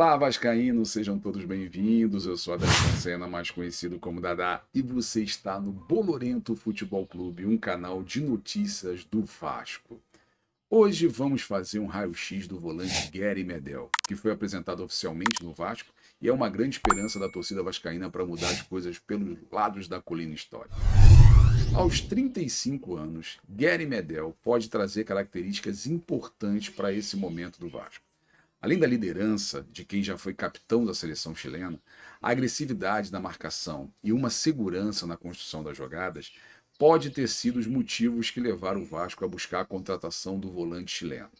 Olá, vascaínos, sejam todos bem-vindos. Eu sou Adelson Senna, mais conhecido como Dadá, e você está no Bolorento Futebol Clube, um canal de notícias do Vasco. Hoje vamos fazer um raio-x do volante Gary Medel, que foi apresentado oficialmente no Vasco e é uma grande esperança da torcida vascaína para mudar as coisas pelos lados da colina histórica. Aos 35 anos, Gary Medel pode trazer características importantes para esse momento do Vasco. Além da liderança de quem já foi capitão da seleção chilena, a agressividade na marcação e uma segurança na construção das jogadas pode ter sido os motivos que levaram o Vasco a buscar a contratação do volante chileno.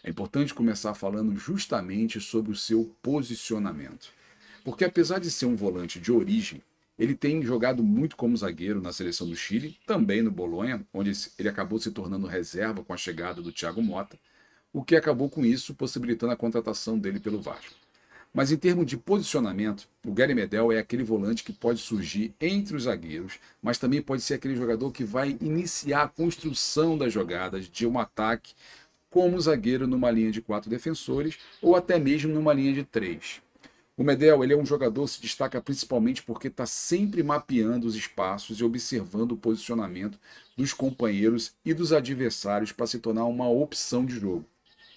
É importante começar falando justamente sobre o seu posicionamento, porque apesar de ser um volante de origem, ele tem jogado muito como zagueiro na seleção do Chile, também no Bolonha, onde ele acabou se tornando reserva com a chegada do Thiago Motta, o que acabou com isso possibilitando a contratação dele pelo Vasco. Mas em termos de posicionamento, o Gary Medel é aquele volante que pode surgir entre os zagueiros, mas também pode ser aquele jogador que vai iniciar a construção das jogadas de um ataque como zagueiro numa linha de 4 defensores ou até mesmo numa linha de 3. O Medel ele é um jogador que se destaca principalmente porque está sempre mapeando os espaços e observando o posicionamento dos companheiros e dos adversários para se tornar uma opção de jogo.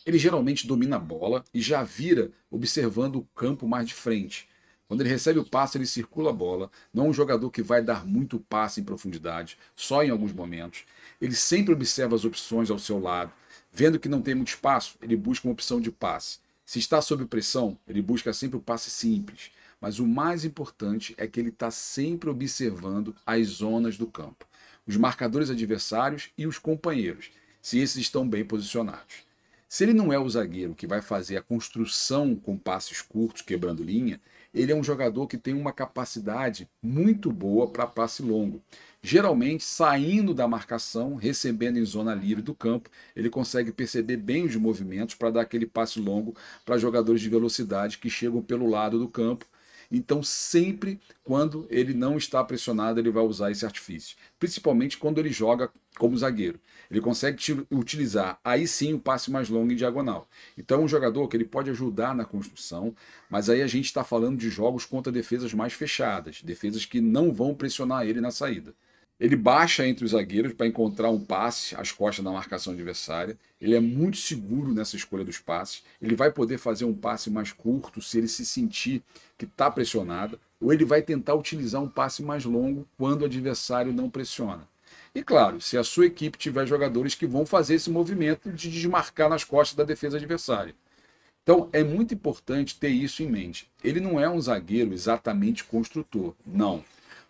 Ele geralmente domina a bola e já vira observando o campo mais de frente. Quando ele recebe o passe, ele circula a bola. Não é um jogador que vai dar muito passe em profundidade, só em alguns momentos. Ele sempre observa as opções ao seu lado. Vendo que não tem muito espaço, ele busca uma opção de passe. Se está sob pressão, ele busca sempre o passe simples. Mas o mais importante é que ele está sempre observando as zonas do campo, os marcadores adversários e os companheiros, se esses estão bem posicionados. Se ele não é o zagueiro que vai fazer a construção com passes curtos, quebrando linha, ele é um jogador que tem uma capacidade muito boa para passe longo. Geralmente, saindo da marcação, recebendo em zona livre do campo, ele consegue perceber bem os movimentos para dar aquele passe longo para jogadores de velocidade que chegam pelo lado do campo. Então, sempre quando ele não está pressionado, ele vai usar esse artifício. Principalmente quando ele joga como zagueiro. Ele consegue utilizar, aí sim, o passe mais longo em diagonal. Então, é um jogador que ele pode ajudar na construção, mas aí a gente está falando de jogos contra defesas mais fechadas, defesas que não vão pressionar ele na saída. Ele baixa entre os zagueiros para encontrar um passe às costas da marcação adversária. Ele é muito seguro nessa escolha dos passes. Ele vai poder fazer um passe mais curto se ele se sentir que está pressionado, ou ele vai tentar utilizar um passe mais longo quando o adversário não pressiona. E claro, se a sua equipe tiver jogadores que vão fazer esse movimento de desmarcar nas costas da defesa adversária. Então é muito importante ter isso em mente. Ele não é um zagueiro exatamente construtor, não,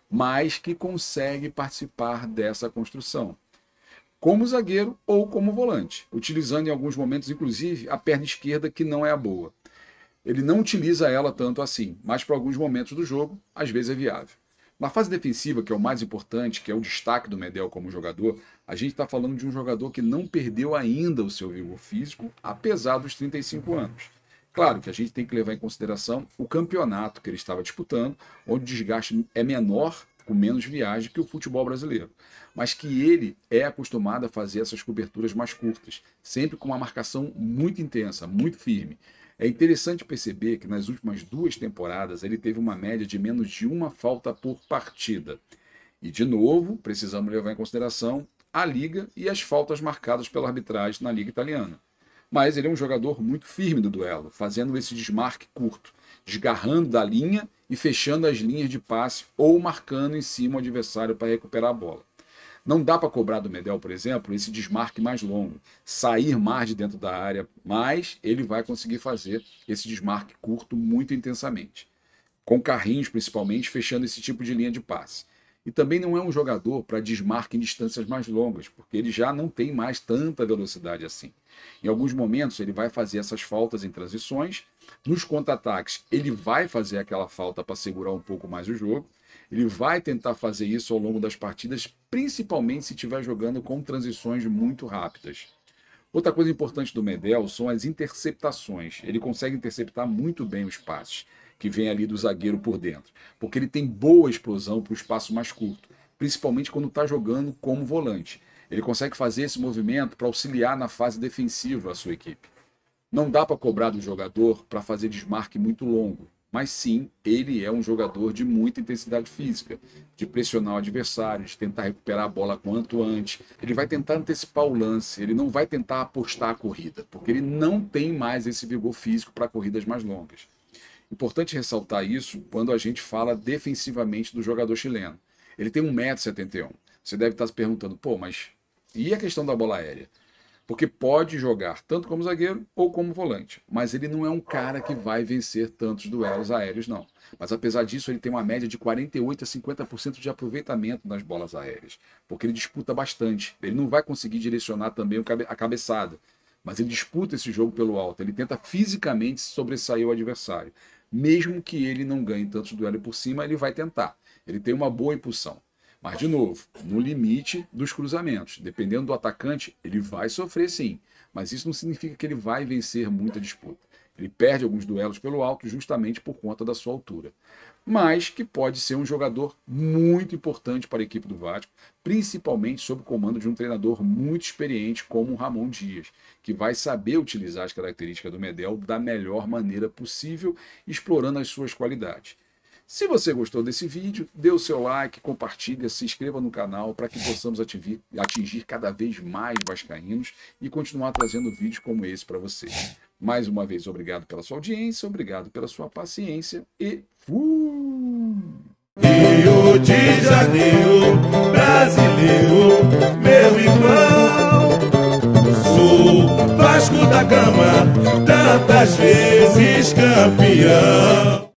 mas que consegue participar dessa construção, como zagueiro ou como volante, utilizando em alguns momentos, inclusive, a perna esquerda, que não é a boa. Ele não utiliza ela tanto assim, mas para alguns momentos do jogo, às vezes é viável. Na fase defensiva, que é o mais importante, que é o destaque do Medel como jogador, a gente está falando de um jogador que não perdeu ainda o seu vigor físico, apesar dos 35 anos. Claro que a gente tem que levar em consideração o campeonato que ele estava disputando, onde o desgaste é menor, com menos viagem que o futebol brasileiro. Mas que ele é acostumado a fazer essas coberturas mais curtas, sempre com uma marcação muito intensa, muito firme. É interessante perceber que nas últimas 2 temporadas ele teve uma média de menos de uma falta por partida. E, de novo, precisamos levar em consideração a Liga e as faltas marcadas pela arbitragem na Liga Italiana. Mas ele é um jogador muito firme do duelo, fazendo esse desmarque curto, desgarrando da linha e fechando as linhas de passe ou marcando em cima o adversário para recuperar a bola. Não dá para cobrar do Medel, por exemplo, esse desmarque mais longo, sair mais de dentro da área, mas ele vai conseguir fazer esse desmarque curto muito intensamente, com carrinhos principalmente, fechando esse tipo de linha de passe. E também não é um jogador para desmarque em distâncias mais longas, porque ele já não tem mais tanta velocidade assim. Em alguns momentos ele vai fazer essas faltas em transições, nos contra-ataques ele vai fazer aquela falta para segurar um pouco mais o jogo, ele vai tentar fazer isso ao longo das partidas, principalmente se estiver jogando com transições muito rápidas. Outra coisa importante do Medel são as interceptações. Ele consegue interceptar muito bem os passes que vem ali do zagueiro por dentro, porque ele tem boa explosão para o espaço mais curto, principalmente quando está jogando como volante. Ele consegue fazer esse movimento para auxiliar na fase defensiva a sua equipe. Não dá para cobrar do jogador para fazer desmarque muito longo, mas sim, ele é um jogador de muita intensidade física, de pressionar o adversário, de tentar recuperar a bola quanto antes. Ele vai tentar antecipar o lance, ele não vai tentar apostar a corrida, porque ele não tem mais esse vigor físico para corridas mais longas. Importante ressaltar isso quando a gente fala defensivamente do jogador chileno. Ele tem 1,71 m. Você deve estar se perguntando, pô, mas e a questão da bola aérea? Porque pode jogar tanto como zagueiro ou como volante, mas ele não é um cara que vai vencer tantos duelos aéreos, não. Mas apesar disso, ele tem uma média de 48% a 50% de aproveitamento nas bolas aéreas, porque ele disputa bastante. Ele não vai conseguir direcionar também a cabeçada, mas ele disputa esse jogo pelo alto, ele tenta fisicamente sobressair o adversário. Mesmo que ele não ganhe tantos duelos por cima, ele vai tentar. Ele tem uma boa impulsão. Mas, de novo, no limite dos cruzamentos. Dependendo do atacante, ele vai sofrer sim. Mas isso não significa que ele vai vencer muita disputa. Ele perde alguns duelos pelo alto justamente por conta da sua altura. Mas que pode ser um jogador muito importante para a equipe do Vasco, principalmente sob o comando de um treinador muito experiente como o Ramon Dias, que vai saber utilizar as características do Medel da melhor maneira possível, explorando as suas qualidades. Se você gostou desse vídeo, dê o seu like, compartilhe, se inscreva no canal para que possamos atingir cada vez mais vascaínos e continuar trazendo vídeos como esse para vocês. Mais uma vez, obrigado pela sua audiência, obrigado pela sua paciência e fui! Rio de Janeiro, brasileiro, meu irmão. Sou Vasco da Gama, tantas vezes campeão.